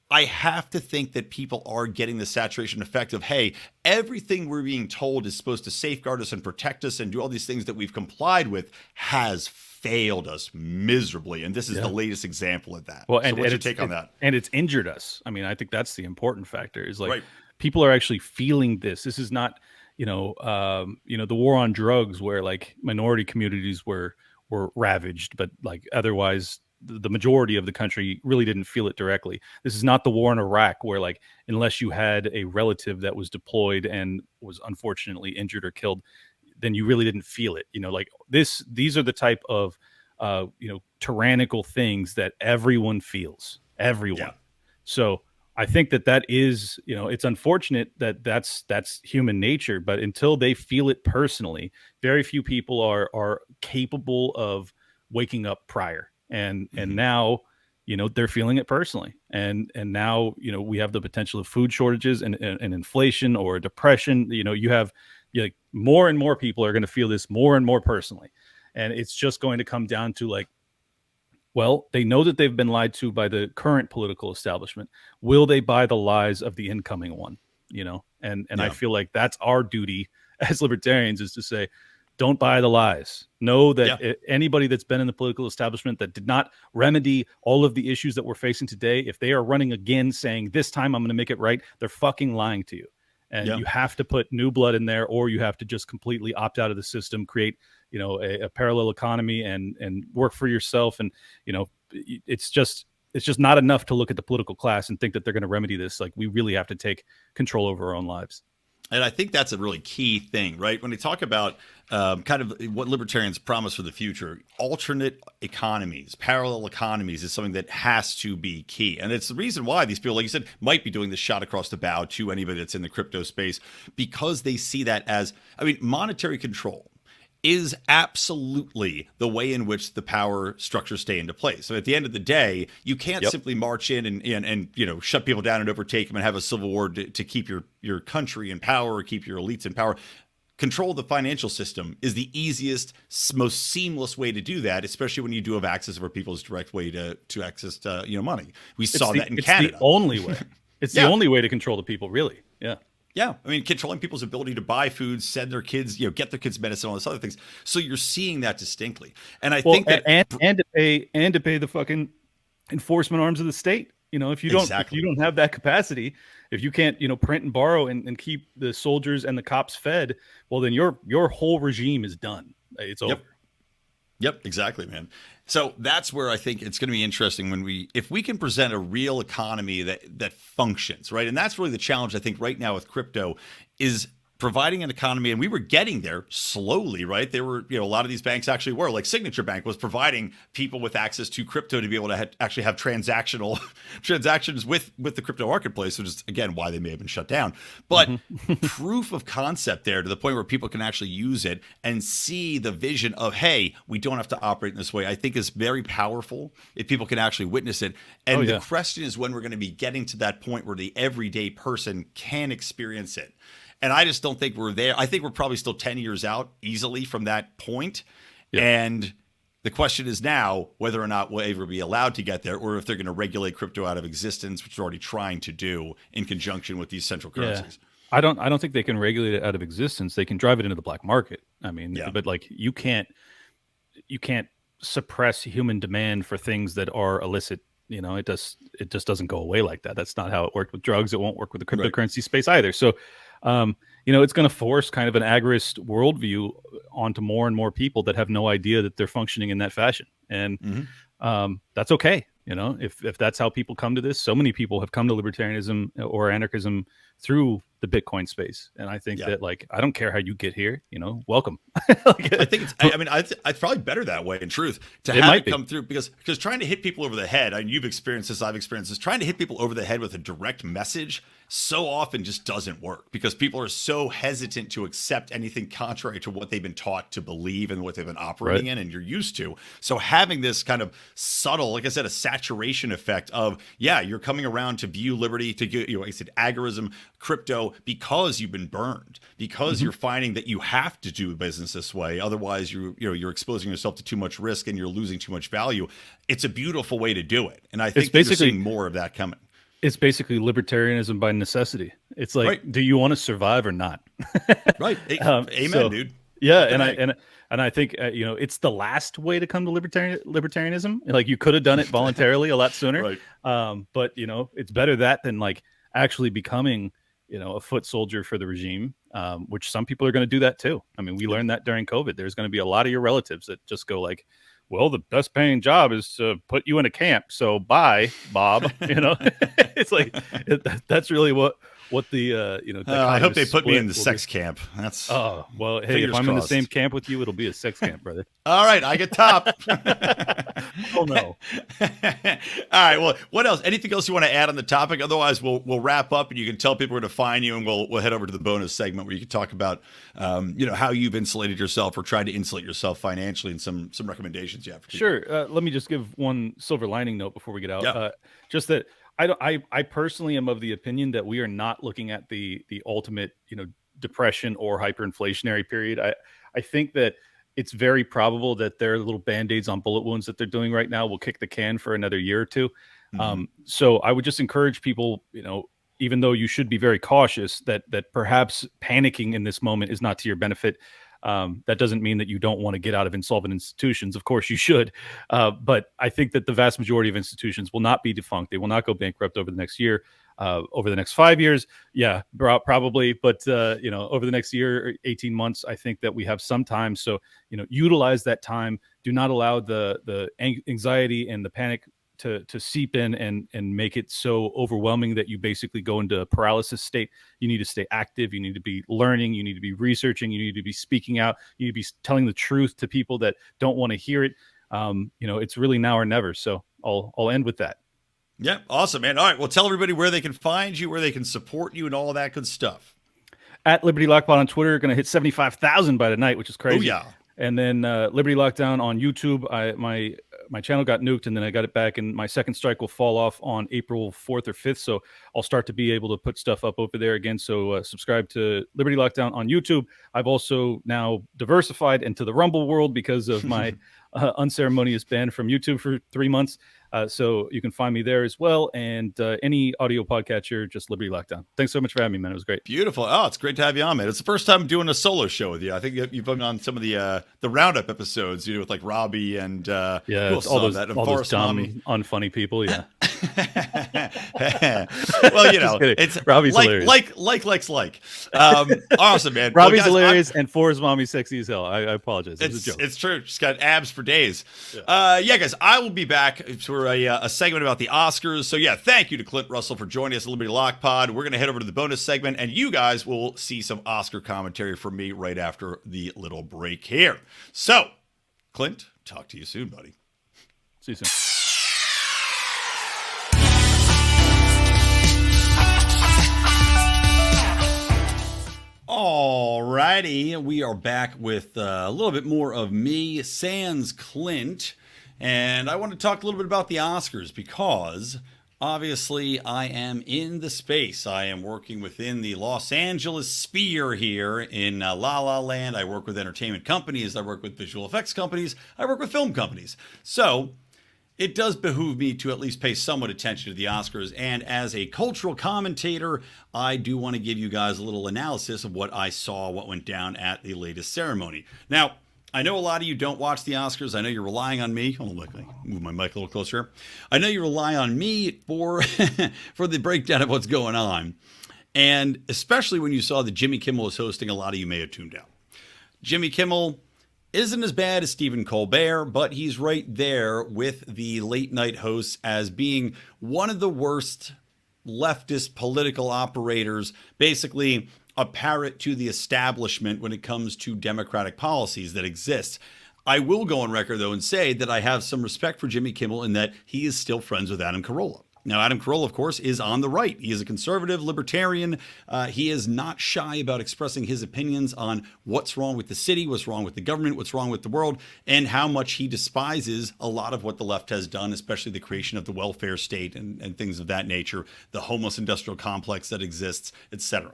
I have to think that people are getting the saturation effect of, hey, everything we're being told is supposed to safeguard us and protect us and do all these things that we've complied with has failed us miserably. And this is the latest example of that. Well, so what's your take on that? And it's injured us. I mean, I think that's the important factor is like people are actually feeling this. This is not, the war on drugs where like minority communities were ravaged, but like otherwise the majority of the country really didn't feel it directly. This is not the war in Iraq where like, unless you had a relative that was deployed and was unfortunately injured or killed, then you really didn't feel it. These are the type of, tyrannical things that everyone feels, everyone. Yeah. So I think that is, it's unfortunate that that's human nature, but until they feel it personally, very few people are capable of waking up prior. And now, they're feeling it personally. And now, we have the potential of food shortages and inflation or depression. You have more and more people are going to feel this more and more personally. And it's just going to come down to like, well, they know that they've been lied to by the current political establishment. Will they buy the lies of the incoming one? I feel like that's our duty as libertarians is to say, don't buy the lies. Know that anybody that's been in the political establishment that did not remedy all of the issues that we're facing today, if they are running again saying, this time I'm going to make it right, they're fucking lying to you. And you have to put new blood in there, or you have to just completely opt out of the system, create, a parallel economy and work for yourself. And, it's just not enough to look at the political class and think that they're going to remedy this. Like, we really have to take control over our own lives. And I think that's a really key thing, right? When we talk about kind of what libertarians promise for the future, alternate economies, parallel economies is something that has to be key. And it's the reason why these people, like you said, might be doing this shot across the bow to anybody that's in the crypto space, because they see that as, monetary control is absolutely the way in which the power structures stay into place. So at the end of the day, you can't simply march in and shut people down and overtake them and have a civil war to keep your country in power or keep your elites in power. Control the financial system is the easiest, most seamless way to do that, especially when you do have access over people's direct way to access money. We saw that in Canada. It's the only way. It's the only way to control the people, really. Yeah. Yeah, I mean, controlling people's ability to buy food, send their kids, get their kids medicine, all those other things. So you're seeing that distinctly, and I Well, think that and to pay the fucking enforcement arms of the state. If you exactly. don't have that capacity, if you can't, print and borrow and keep the soldiers and the cops fed, well, then your whole regime is done. It's over. Yep. Yep, exactly, man. So that's where I think it's going to be interesting if we can present a real economy that functions, right? And that's really the challenge I think right now with crypto is providing an economy, and we were getting there slowly, right? There were, a lot of these banks actually were, like Signature Bank was providing people with access to crypto to be able to actually have transactional transactions with the crypto marketplace, which is again why they may have been shut down. But proof of concept there to the point where people can actually use it and see the vision of, hey, we don't have to operate in this way, I think is very powerful if people can actually witness it. And the question is when we're going to be getting to that point where the everyday person can experience it. And I just don't think we're there. I think we're probably still 10 years out easily from that point. Yeah. And the question is now whether or not we'll ever be allowed to get there, or if they're going to regulate crypto out of existence, which they're already trying to do in conjunction with these central currencies. I don't think they can regulate it out of existence. They can drive it into the black market. I mean, but like you can't suppress human demand for things that are illicit. It just doesn't go away like that. That's not how it worked with drugs. It won't work with the cryptocurrency space either. So, it's going to force kind of an agorist worldview onto more and more people that have no idea that they're functioning in that fashion. And that's okay. If that's how people come to this, so many people have come to libertarianism or anarchism through the Bitcoin space. And I think that, like, I don't care how you get here, welcome. I think it's probably better that way, in truth, to have it come through, because trying to hit people over the head, and you've experienced this, I've experienced this, trying to hit people over the head with a direct message so often just doesn't work, because people are so hesitant to accept anything contrary to what they've been taught to believe and what they've been operating in and you're used to. So having this kind of subtle, like I said, a saturation effect of, you're coming around to view liberty, to get, like I said, agorism, crypto, because you've been burned, because you're finding that you have to do business this way, otherwise you're exposing yourself to too much risk and you're losing too much value. It's a beautiful way to do it, and I think you're seeing more of that coming. It's basically libertarianism by necessity. It's like, do you want to survive or not? Right. Amen, dude. Yeah, and I think it's the last way to come to libertarianism. Like, you could have done it voluntarily a lot sooner. Right. But it's better that than like actually becoming a foot soldier for the regime, which some people are going to do that too. I mean, we learned that during COVID. There's going to be a lot of your relatives that just go like, well, the best paying job is to put you in a camp. So bye, Bob. It's like, that's really what the, I hope they put me in the sex camp. That's, well, hey, if I'm in the same camp with you, it'll be a sex camp, brother. All right. I get top. Oh no. All right. Well, what else? Anything else you want to add on the topic? Otherwise we'll wrap up, and you can tell people where to find you, and we'll head over to the bonus segment where you can talk about, how you've insulated yourself or tried to insulate yourself financially, and some recommendations you have for people. Sure. Let me just give one silver lining note before we get out. Just that I personally am of the opinion that we are not looking at the ultimate, depression or hyperinflationary period. I think that it's very probable that their little band-aids on bullet wounds that they're doing right now will kick the can for another year or two. So I would just encourage people, even though you should be very cautious, that perhaps panicking in this moment is not to your benefit. That doesn't mean that you don't want to get out of insolvent institutions. Of course you should. But I think that the vast majority of institutions will not be defunct. They will not go bankrupt over the next year, over the next 5 years. Yeah, probably. But, over the next year, 18 months, I think that we have some time. So, utilize that time. Do not allow the anxiety and the panic to seep in and make it so overwhelming that you basically go into a paralysis state. You need to stay active. You need to be learning. You need to be researching. You need to be speaking out. You need to be telling the truth to people that don't want to hear it. It's really now or never. So I'll end with that. Yeah. Awesome, man. All right. Well, tell everybody where they can find you, where they can support you, and all of that good stuff. At Liberty Lockpot on Twitter, going to hit 75,000 by tonight, which is crazy. Oh, yeah. And then Liberty Lockdown on YouTube. My channel got nuked, and then I got it back, and my second strike will fall off on April 4th or 5th. So I'll start to be able to put stuff up over there again. So subscribe to Liberty Lockdown on YouTube. I've also now diversified into the Rumble world because of my unceremonious ban from YouTube for 3 months. So you can find me there as well. And any audio podcatcher, just Liberty Lockdown. Thanks so much for having me, man. It was great. Beautiful. Oh, it's great to have you on, man. It's the first time doing a solo show with you. I think you've been on some of the roundup episodes, with like Robbie and all those dumb, unfunny people. Yeah. Well, it's Robbie's hilarious. Awesome, man. Robbie's hilarious, and Forrest Mommy's sexy as hell. I apologize. It's a joke. It's true. She's got abs for days. Yeah, guys, I will be back for a segment about the Oscars. So yeah, thank you to Clint Russell for joining us at Liberty Lock Pod. We're gonna head over to the bonus segment, and you guys will see some Oscar commentary from me right after the little break here. So, Clint, talk to you soon, buddy. See you soon. Alrighty, we are back with a little bit more of me, sans Clint, and I want to talk a little bit about the Oscars because obviously I am in the space. I am working within the Los Angeles sphere here in La La Land. I work with entertainment companies, I work with visual effects companies, I work with film companies. So it does behoove me to at least pay somewhat attention to the Oscars. And as a cultural commentator, I do want to give you guys a little analysis of what I saw, what went down at the latest ceremony. Now, I know a lot of you don't watch the Oscars. I know you're relying on me. Hold on, let me move my mic a little closer. I know you rely on me for, for the breakdown of what's going on. And especially when you saw that Jimmy Kimmel was hosting, a lot of you may have tuned out. Jimmy Kimmel isn't as bad as Stephen Colbert, but he's right there with the late night hosts as being one of the worst leftist political operators, basically a parrot to the establishment when it comes to democratic policies that exist. I will go on record, though, and say that I have some respect for Jimmy Kimmel in that he is still friends with Adam Carolla. Now, Adam Carolla, of course, is on the right. He is a conservative libertarian. He is not shy about expressing his opinions on what's wrong with the city, what's wrong with the government, what's wrong with the world, and how much he despises a lot of what the left has done, especially the creation of the welfare state and things of that nature, the homeless industrial complex that exists, etc.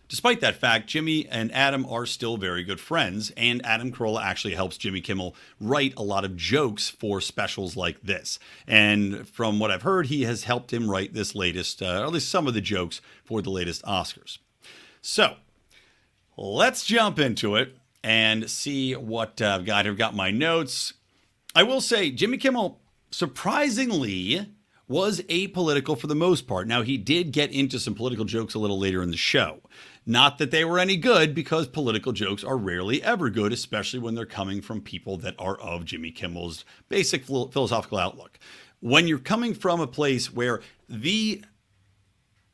Despite that fact, Jimmy and Adam are still very good friends, and Adam Carolla actually helps Jimmy Kimmel write a lot of jokes for specials like this. And from what I've heard, he has helped him write this latest, or at least some of the jokes for the latest Oscars. So, let's jump into it and see what I've got. I've got my notes. I will say, Jimmy Kimmel, surprisingly, was apolitical for the most part. Now, he did get into some political jokes a little later in the show. Not that they were any good, because political jokes are rarely ever good, especially when they're coming from people that are of Jimmy Kimmel's basic philosophical outlook. When you're coming from a place where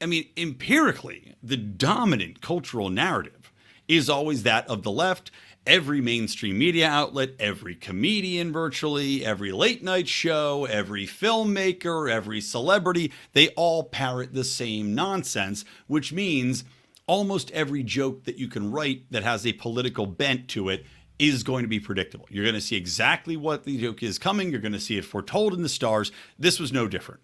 empirically, the dominant cultural narrative is always that of the left. Every mainstream media outlet, every comedian virtually, every late night show, every filmmaker, every celebrity, they all parrot the same nonsense, which means almost every joke that you can write that has a political bent to it is going to be predictable. You're going to see exactly what the joke is coming. You're going to see it foretold in the stars. This was no different.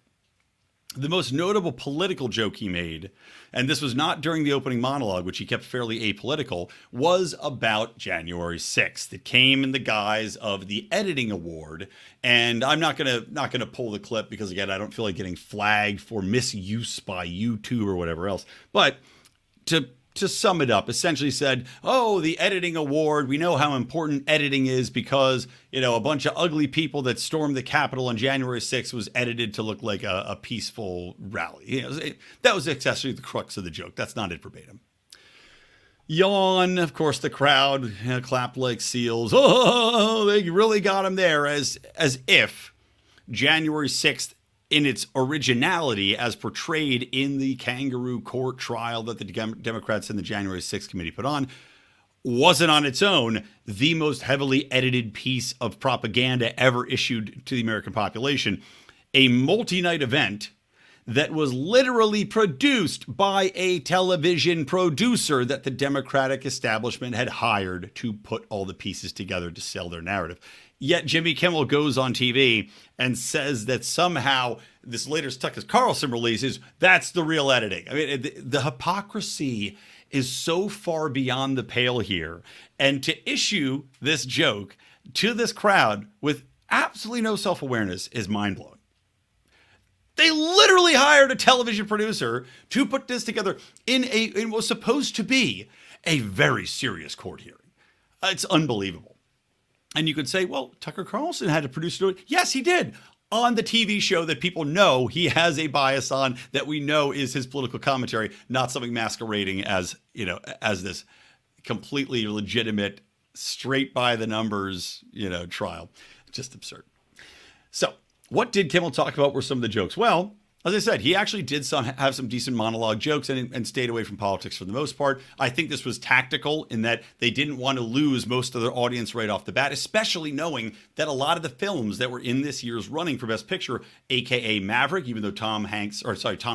The most notable political joke he made, and this was not during the opening monologue, which he kept fairly apolitical, was about January 6th. It came in the guise of the editing award, and I'm not gonna pull the clip because, again, I don't feel like getting flagged for misuse by YouTube or whatever else. But to sum it up, essentially said, oh, the editing award, we know how important editing is because, a bunch of ugly people that stormed the Capitol on January 6th was edited to look like a peaceful rally. That was essentially the crux of the joke. That's not it verbatim. Yawn, of course, the crowd clapped like seals. Oh, they really got him there, as if January 6th, in its originality as portrayed in the kangaroo court trial that the Democrats in the January 6th committee put on, wasn't on its own the most heavily edited piece of propaganda ever issued to the American population. A multi-night event that was literally produced by a television producer that the Democratic establishment had hired to put all the pieces together to sell their narrative. Yet Jimmy Kimmel goes on TV and says that somehow this latest Tucker Carlson release is that's the real editing. I mean, the hypocrisy is so far beyond the pale here. And to issue this joke to this crowd with absolutely no self-awareness is mind-blowing. They literally hired a television producer to put this together in it was supposed to be a very serious court hearing. It's unbelievable. And you could say, well, Tucker Carlson had a producer do it. Yes, he did. On the TV show that people know he has a bias on, that we know is his political commentary, not something masquerading as, as this completely legitimate, straight by the numbers, trial. Just absurd. So what did Kimmel talk about were some of the jokes? Well, as I said, he actually did have some decent monologue jokes and stayed away from politics for the most part. I think this was tactical in that they didn't want to lose most of their audience right off the bat, especially knowing that a lot of the films that were in this year's running for Best Picture, aka Maverick, even though Tom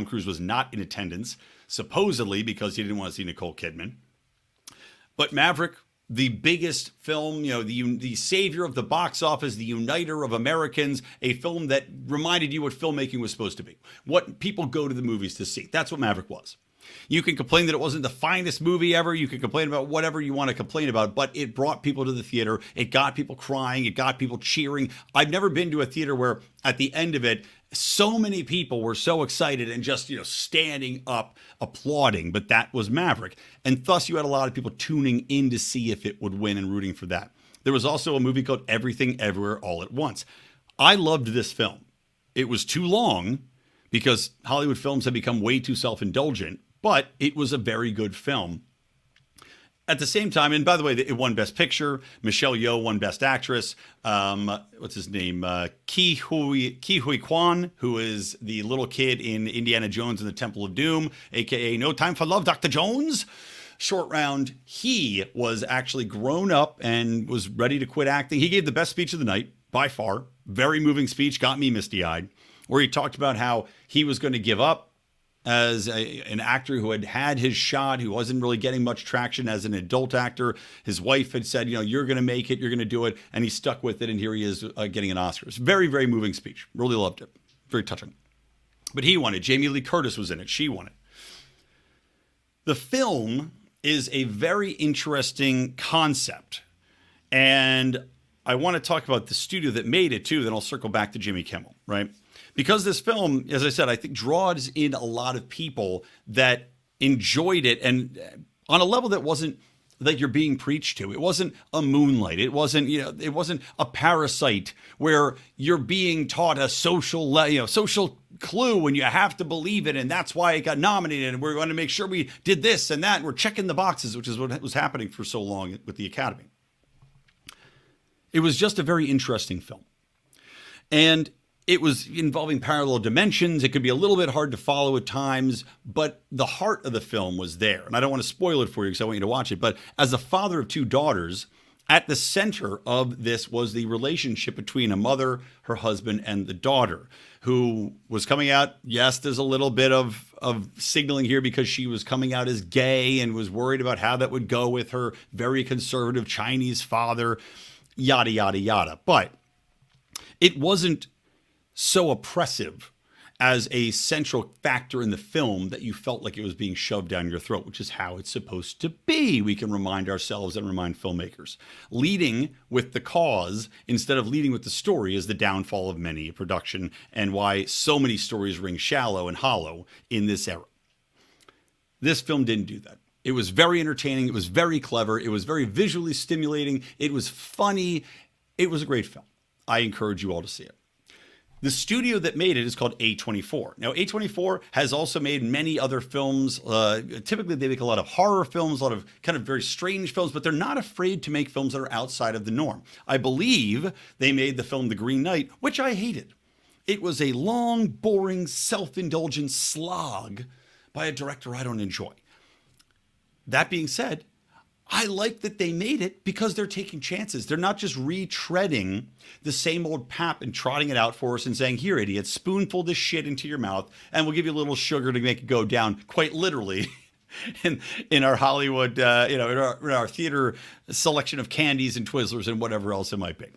Cruise was not in attendance, supposedly because he didn't want to see Nicole Kidman. But Maverick, the biggest film, the savior of the box office, the uniter of Americans, a film that reminded you what filmmaking was supposed to be, what people go to the movies to see. That's what Maverick was. You can complain that it wasn't the finest movie ever. You can complain about whatever you want to complain about, but it brought people to the theater. It got people crying. It got people cheering. I've never been to a theater where at the end of it, so many people were so excited and just, standing up, applauding, but that was Maverick. And thus you had a lot of people tuning in to see if it would win and rooting for that. There was also a movie called Everything Everywhere All at Once. I loved this film. It was too long because Hollywood films have become way too self-indulgent, but it was a very good film. At the same time, and by the way, it won Best Picture. Michelle Yeoh won Best Actress. What's his name? Ke Huy Quan, who is the little kid in Indiana Jones and the Temple of Doom, a.k.a. No Time for Love, Dr. Jones. Short round, he was actually grown up and was ready to quit acting. He gave the best speech of the night, by far. Very moving speech, got me misty-eyed, where he talked about how he was going to give up as an actor who had had his shot, who wasn't really getting much traction as an adult actor. His wife had said, you're going to make it, you're going to do it. And he stuck with it. And here he is getting an Oscar. It's a very, very moving speech. Really loved it. Very touching. But he won it. Jamie Lee Curtis was in it. She won it. The film is a very interesting concept. And I want to talk about the studio that made it too. Then I'll circle back to Jimmy Kimmel, right? Because this film, as I said, I think draws in a lot of people that enjoyed it, and on a level that wasn't like you're being preached to. It wasn't a Moonlight. It wasn't, it wasn't a Parasite where you're being taught a social clue and you have to believe it, and that's why it got nominated. And we're going to make sure we did this and that. And we're checking the boxes, which is what was happening for so long with the Academy. It was just a very interesting film, and it was involving parallel dimensions. It could be a little bit hard to follow at times, but the heart of the film was there. And I don't want to spoil it for you because I want you to watch it. But as a father of two daughters, at the center of this was the relationship between a mother, her husband, and the daughter, who was coming out. Yes, there's a little bit of signaling here because she was coming out as gay and was worried about how that would go with her very conservative Chinese father, yada, yada, yada. But it wasn't so oppressive as a central factor in the film that you felt like it was being shoved down your throat, which is how it's supposed to be. We can remind ourselves and remind filmmakers. Leading with the cause instead of leading with the story is the downfall of many a production and why so many stories ring shallow and hollow in this era. This film didn't do that. It was very entertaining. It was very clever. It was very visually stimulating. It was funny. It was a great film. I encourage you all to see it. The studio that made it is called A24. Now, A24 has also made many other films. Typically, they make a lot of horror films, a lot of kind of very strange films, but they're not afraid to make films that are outside of the norm. I believe they made the film The Green Knight, which I hated. It was a long, boring, self-indulgent slog by a director I don't enjoy. That being said, I like that they made it because they're taking chances. They're not just retreading the same old pap and trotting it out for us and saying, here, idiot, spoonful this shit into your mouth and we'll give you a little sugar to make it go down, quite literally, in our Hollywood, in our theater selection of candies and Twizzlers and whatever else it might be.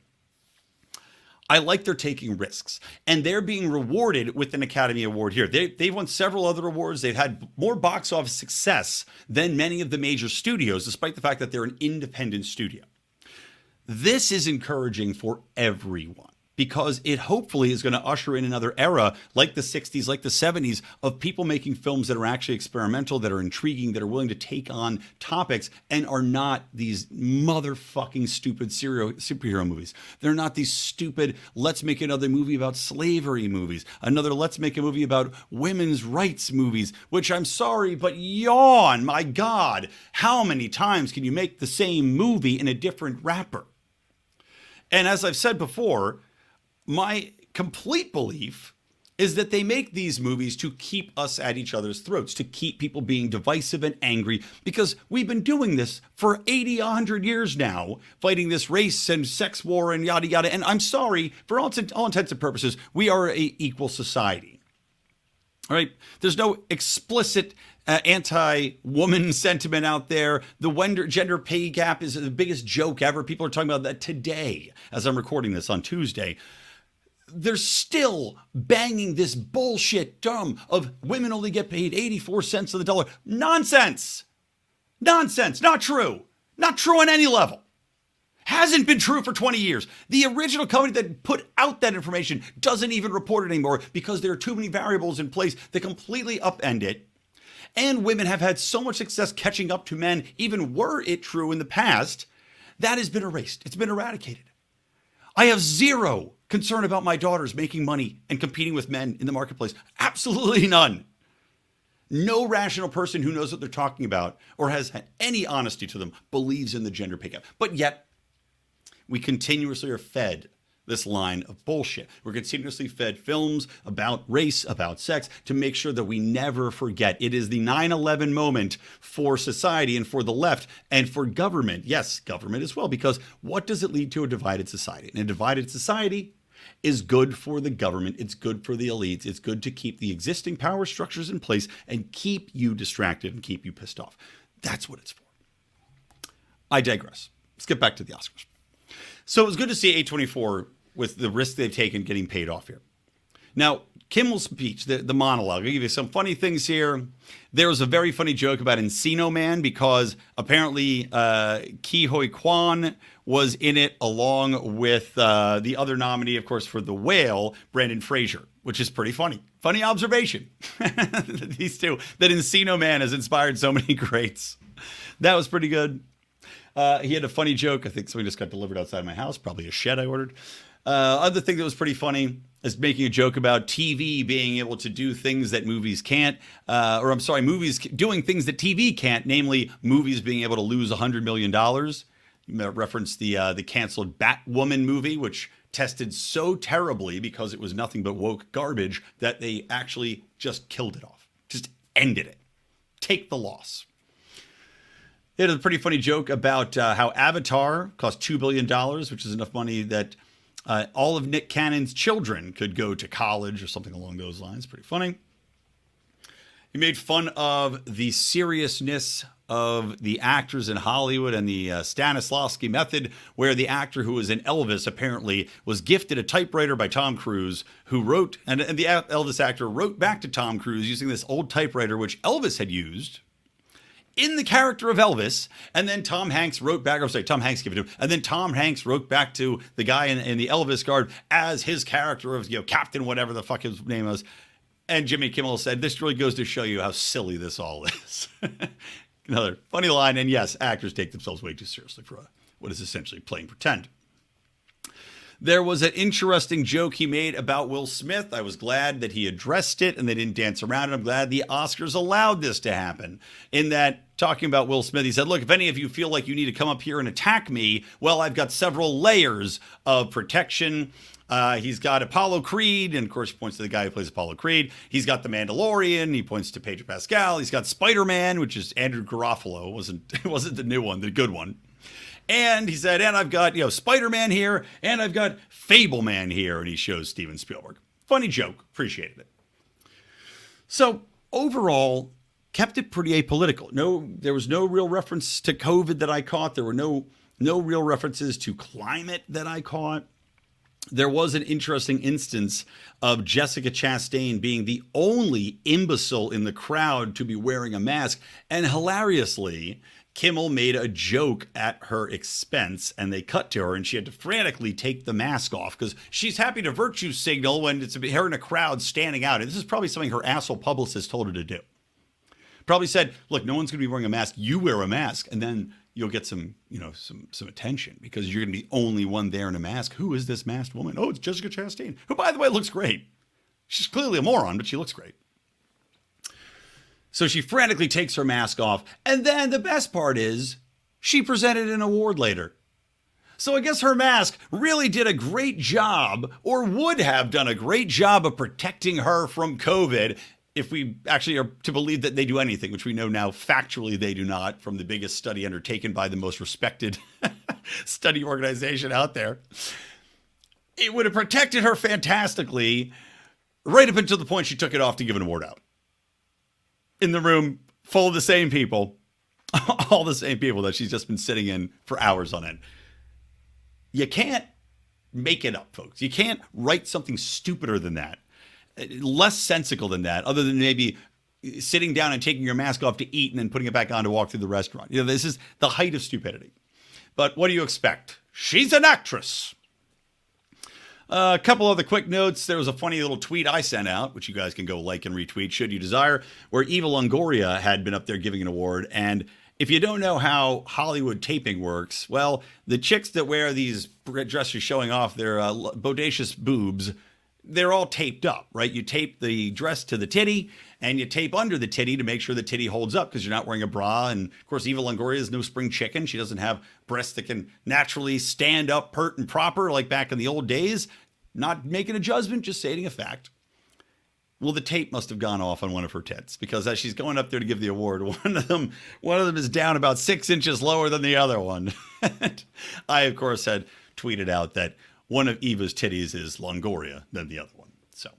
I like they're taking risks, and they're being rewarded with an Academy Award here. They've won several other awards. They've had more box office success than many of the major studios, despite the fact that they're an independent studio. This is encouraging for everyone because it hopefully is going to usher in another era like the 60s, like the 70s, of people making films that are actually experimental, that are intriguing, that are willing to take on topics and are not these motherfucking stupid superhero movies. They're not these stupid, let's make another movie about slavery movies, another let's make a movie about women's rights movies, which I'm sorry, but yawn, my God, how many times can you make the same movie in a different wrapper? And as I've said before, my complete belief is that they make these movies to keep us at each other's throats, to keep people being divisive and angry, because we've been doing this for 80, 100 years now, fighting this race and sex war and yada, yada. And I'm sorry, for all intents and purposes, we are an equal society. All right? There's no explicit anti-woman sentiment out there. The gender pay gap is the biggest joke ever. People are talking about that today, as I'm recording this on Tuesday. They're still banging this bullshit drum of women only get paid 84 cents on the dollar. Nonsense. Nonsense. Not true. Not true on any level. Hasn't been true for 20 years. The original company that put out that information doesn't even report it anymore because there are too many variables in place that completely upend it. And women have had so much success catching up to men, even were it true in the past, that has been erased. It's been eradicated. I have zero concern about my daughters making money and competing with men in the marketplace. Absolutely none. No rational person who knows what they're talking about or has any honesty to them believes in the gender pay gap. But yet, we continuously are fed this line of bullshit. We're continuously fed films about race, about sex, to make sure that we never forget. It is the 9/11 moment for society and for the left and for government. Yes, government as well, because what does it lead to? A divided society. And a divided society is good for the government. It's good for the elites. It's good to keep the existing power structures in place and keep you distracted and keep you pissed off. That's what it's for. I digress. Let's get back to the Oscars. So it was good to see A24 with the risk they've taken getting paid off here. Now, Kimmel's speech, the monologue, I'll give you some funny things here. There was a very funny joke about Encino Man because apparently Ke Huy Quan was in it along with the other nominee, of course, for The Whale, Brendan Fraser, which is pretty funny. Funny observation. These two, that Encino Man has inspired so many greats. That was pretty good. He had a funny joke. I think something just got delivered outside my house, probably a shed I ordered. Other thing that was pretty funny is making a joke about TV being able to do things that movies can't, movies doing things that TV can't, namely movies being able to lose $100 million. You referenced the canceled Batwoman movie, which tested so terribly because it was nothing but woke garbage that they actually just killed it off, just ended it. Take the loss. It had a pretty funny joke about how Avatar cost $2 billion, which is enough money that all of Nick Cannon's children could go to college or something along those lines. Pretty funny. He made fun of the seriousness of the actors in Hollywood and the Stanislavski method, where the actor who was in Elvis apparently was gifted a typewriter by Tom Cruise, who wrote, and the Elvis actor wrote back to Tom Cruise using this old typewriter, which Elvis had used in the character of Elvis, and then Tom Hanks gave it to him, and then Tom Hanks wrote back to the guy in the Elvis guard as his character of, Captain whatever the fuck his name was. And Jimmy Kimmel said, this really goes to show you how silly this all is. Another funny line, and yes, actors take themselves way too seriously for what is essentially playing pretend. There was an interesting joke he made about Will Smith. I was glad that he addressed it and they didn't dance around it. I'm glad the Oscars allowed this to happen. In that, talking about Will Smith, he said, look, if any of you feel like you need to come up here and attack me, well, I've got several layers of protection. He's got Apollo Creed, and of course he points to the guy who plays Apollo Creed. He's got The Mandalorian. He points to Pedro Pascal. He's got Spider-Man, which is Andrew Garofalo. It wasn't the new one, the good one. And he said, and I've got, Spider-Man here, and I've got Fableman here. And he shows Steven Spielberg. Funny joke. Appreciated it. So overall, kept it pretty apolitical. There was no real reference to COVID that I caught. There were no real references to climate that I caught. There was an interesting instance of Jessica Chastain being the only imbecile in the crowd to be wearing a mask. And hilariously, Kimmel made a joke at her expense, and they cut to her, and she had to frantically take the mask off because she's happy to virtue signal when it's her in a crowd standing out. And this is probably something her asshole publicist told her to do. Probably said, look, no one's going to be wearing a mask. You wear a mask, and then you'll get some attention because you're going to be the only one there in a mask. Who is this masked woman? Oh, it's Jessica Chastain, who, by the way, looks great. She's clearly a moron, but she looks great. So she frantically takes her mask off. And then the best part is she presented an award later. So I guess her mask really did a great job, or would have done a great job, of protecting her from COVID, if we actually are to believe that they do anything, which we know now factually they do not, from the biggest study undertaken by the most respected study organization out there. It would have protected her fantastically right up until the point she took it off to give an award out. In the room full of the same people, all the same people that she's just been sitting in for hours on end. You can't make it up, folks. You can't write something stupider than that, less sensical than that, other than maybe sitting down and taking your mask off to eat and then putting it back on to walk through the restaurant. This is the height of stupidity. But what do you expect? She's an actress. A couple other quick notes. There was a funny little tweet I sent out, which you guys can go like and retweet should you desire, where Eva Longoria had been up there giving an award. And if you don't know how Hollywood taping works, well, the chicks that wear these dresses showing off their bodacious boobs, they're all taped up, right? You tape the dress to the titty, and you tape under the titty to make sure the titty holds up because you're not wearing a bra. And of course, Eva Longoria is no spring chicken. She doesn't have breasts that can naturally stand up pert and proper like back in the old days. Not making a judgment, just stating a fact. Well, the tape must have gone off on one of her tits because as she's going up there to give the award, one of them is down about 6 inches lower than the other one. I, of course, had tweeted out that one of Eva's titties is Longoria than the other one. So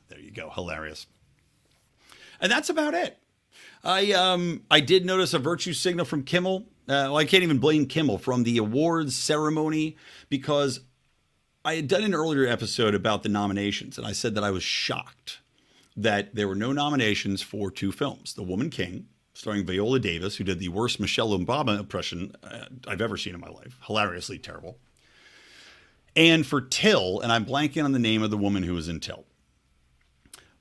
there you go. Hilarious. And that's about it. I did notice a virtue signal from Kimmel. I can't even blame Kimmel from the awards ceremony because I had done an earlier episode about the nominations, and I said that I was shocked that there were no nominations for 2 films. The Woman King, starring Viola Davis, who did the worst Michelle Obama impression I've ever seen in my life. Hilariously terrible. And for Till, and I'm blanking on the name of the woman who was in Till.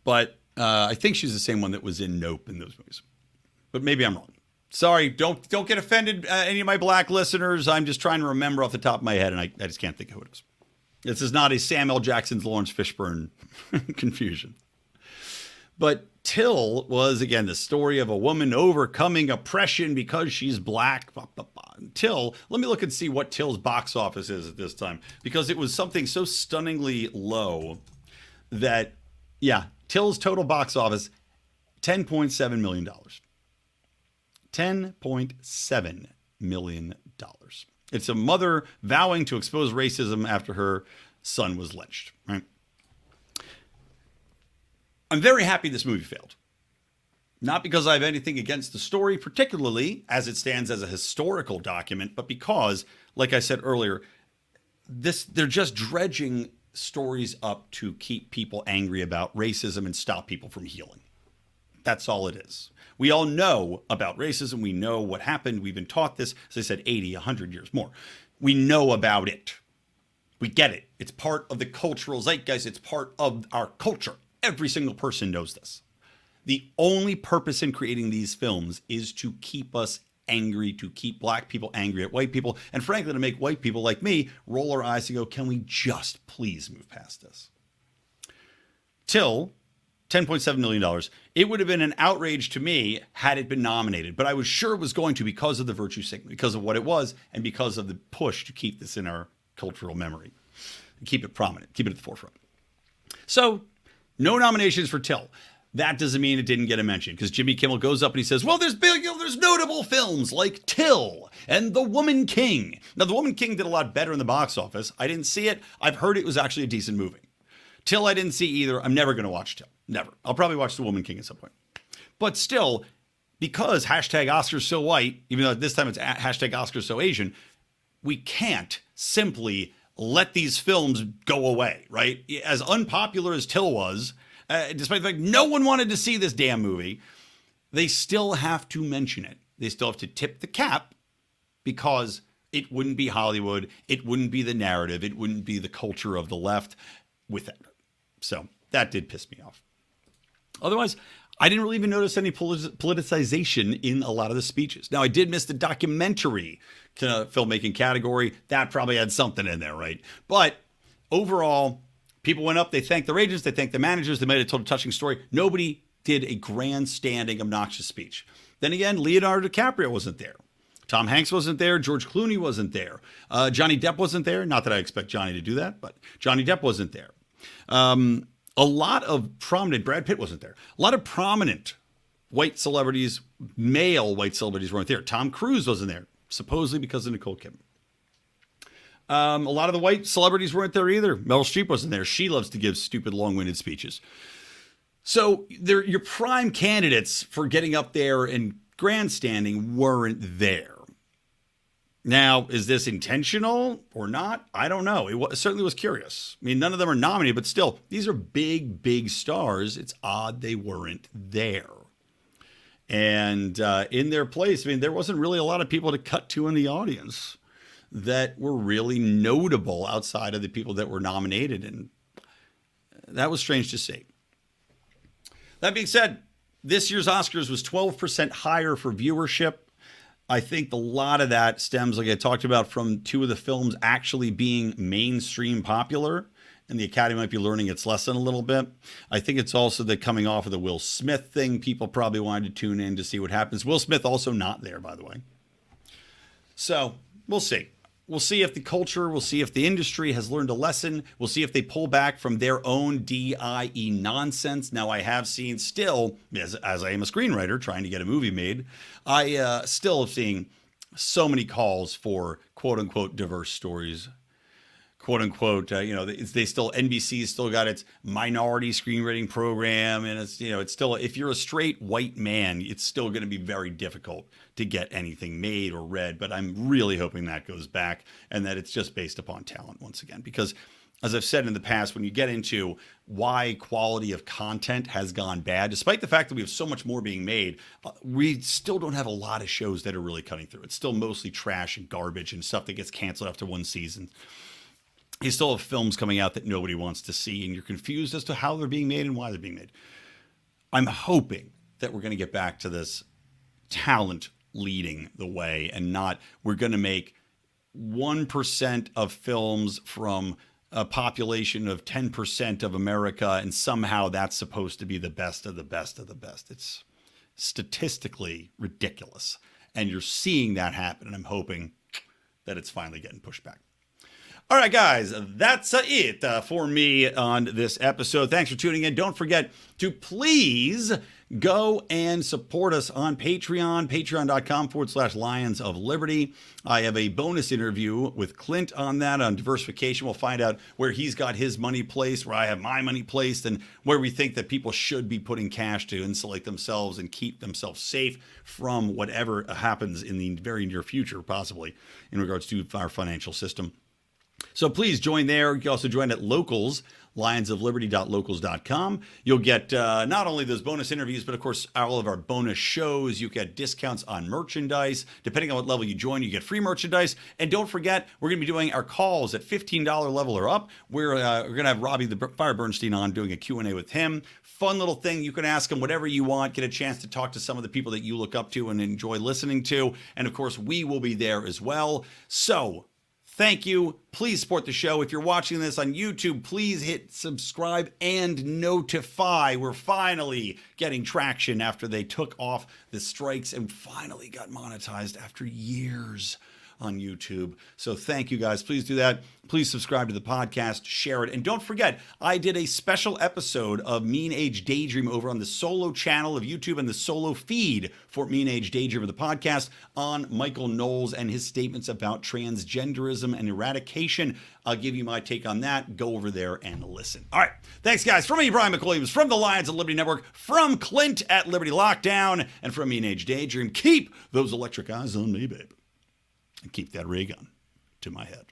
But I think she's the same one that was in Nope in those movies. But maybe I'm wrong. Sorry, don't get offended, any of my black listeners. I'm just trying to remember off the top of my head, and I just can't think of who it is. This is not a Samuel Jackson's Lawrence Fishburne confusion. But Till was, again, the story of a woman overcoming oppression because she's black. Till, let me look and see what Till's box office is at this time, because it was something so stunningly low that, yeah, Till's total box office, $10.7 million. $10.7 million. It's a mother vowing to expose racism after her son was lynched, right? I'm very happy this movie failed. Not because I have anything against the story, particularly as it stands as a historical document, but because, like I said earlier, they're just dredging stories up to keep people angry about racism and stop people from healing. That's all it is. We all know about racism. We know what happened. We've been taught this, as I said, 80, 100 years more. We know about it. We get it. It's part of the cultural zeitgeist. It's part of our culture. Every single person knows this. The only purpose in creating these films is to keep us angry, to keep black people angry at white people, and frankly, to make white people like me roll our eyes and go, can we just please move past this? Till $10.7 million. It would have been an outrage to me had it been nominated, but I was sure it was going to because of the virtue signal, because of what it was, and because of the push to keep this in our cultural memory, keep it prominent, keep it at the forefront. So, no nominations for Till. That doesn't mean it didn't get a mention, because Jimmy Kimmel goes up and he says, well, there's notable films like Till and The Woman King. Now, The Woman King did a lot better in the box office. I didn't see it. I've heard it was actually a decent movie. Till I didn't see either. I'm never going to watch Till. Never. I'll probably watch The Woman King at some point. But still, because hashtag Oscars so white, even though this time it's hashtag Oscars so Asian, we can't simply let these films go away, right? As unpopular as Till was, despite the fact no one wanted to see this damn movie, they still have to mention it. they still have to tip the cap because it wouldn't be Hollywood. It wouldn't be the narrative. It wouldn't be the culture of the left without it. So that did piss me off. Otherwise, I didn't really even notice any politicization in a lot of the speeches. Now, I did miss the documentary filmmaking category. That probably had something in there, right? But overall, people went up. They thanked their agents. They thanked the managers. They told a touching story. Nobody did a grandstanding, obnoxious speech. Then again, Leonardo DiCaprio wasn't there. Tom Hanks wasn't there. George Clooney wasn't there. Johnny Depp wasn't there. Not that I expect Johnny to do that, but Johnny Depp wasn't there. A lot of prominent, Brad Pitt wasn't there. A lot of prominent white celebrities, male white celebrities weren't there. Tom Cruise wasn't there, supposedly because of Nicole Kidman. A lot of the white celebrities weren't there either. Meryl Streep wasn't there. She loves to give stupid, long-winded speeches. So your prime candidates for getting up there and grandstanding weren't there. Now, is this intentional or not? I don't know. It certainly was curious. I mean, none of them are nominated, but still, these are big, big stars. It's odd they weren't there. And in their place, I mean, there wasn't really a lot of people to cut to in the audience that were really notable outside of the people that were nominated. And that was strange to see. That being said, this year's Oscars was 12% higher for viewership. I think a lot of that stems, like I talked about, from two of the films actually being mainstream popular, and the Academy might be learning its lesson a little bit. I think it's also that coming off of the Will Smith thing, people probably wanted to tune in to see what happens. Will Smith also not there, by the way. So we'll see. We'll see if the culture, we'll see if the industry has learned a lesson. We'll see if they pull back from their own DIE nonsense. Now, I have seen still, as I am a screenwriter trying to get a movie made, I still have seen so many calls for quote unquote diverse stories. Quote unquote, they still, NBC still got its minority screenwriting program. And it's still, if you're a straight white man, it's still going to be very difficult to get anything made or read. But I'm really hoping that goes back and that it's just based upon talent once again. Because as I've said in the past, when you get into why quality of content has gone bad, despite the fact that we have so much more being made, we still don't have a lot of shows that are really cutting through. It's still mostly trash and garbage and stuff that gets canceled after one season. You still have films coming out that nobody wants to see, and you're confused as to how they're being made and why they're being made. I'm hoping that we're going to get back to this talent leading the way and not we're going to make 1% of films from a population of 10% of America, and somehow that's supposed to be the best of the best of the best. It's statistically ridiculous, and you're seeing that happen, and I'm hoping that it's finally getting pushed back. All right, guys, that's it for me on this episode. Thanks for tuning in. Don't forget to please go and support us on Patreon, patreon.com/Lions of Liberty. I have a bonus interview with Clint on that, on diversification. We'll find out where he's got his money placed, where I have my money placed, and where we think that people should be putting cash to insulate themselves and keep themselves safe from whatever happens in the very near future, possibly, in regards to our financial system. So please join there. You can also join at Locals, lionsofliberty.locals.com. You'll get not only those bonus interviews, but of course, all of our bonus shows. You get discounts on merchandise. Depending on what level you join, you get free merchandise. And don't forget, we're going to be doing our calls at $15 level or up. We're going to have Robbie the Fire Bernstein on doing a Q&A with him. Fun little thing. You can ask him whatever you want, get a chance to talk to some of the people that you look up to and enjoy listening to. And of course, we will be there as well. So thank you. Please support the show. If you're watching this on YouTube, please hit subscribe and notify. We're finally getting traction after they took off the strikes and finally got monetized after years on YouTube. So thank you guys. Please do that. Please subscribe to the podcast, share it. And don't forget, I did a special episode of Mean Age Daydream over on the solo channel of YouTube and the solo feed for Mean Age Daydream of the podcast on Michael Knowles and his statements about transgenderism and eradication. I'll give you my take on that. Go over there and listen. All right. Thanks, guys. From me, Brian McWilliams, from the Lions of Liberty Network, from Clint at Liberty Lockdown, and from Mean Age Daydream. Keep those electric eyes on me, babe. And keep that ray gun to my head.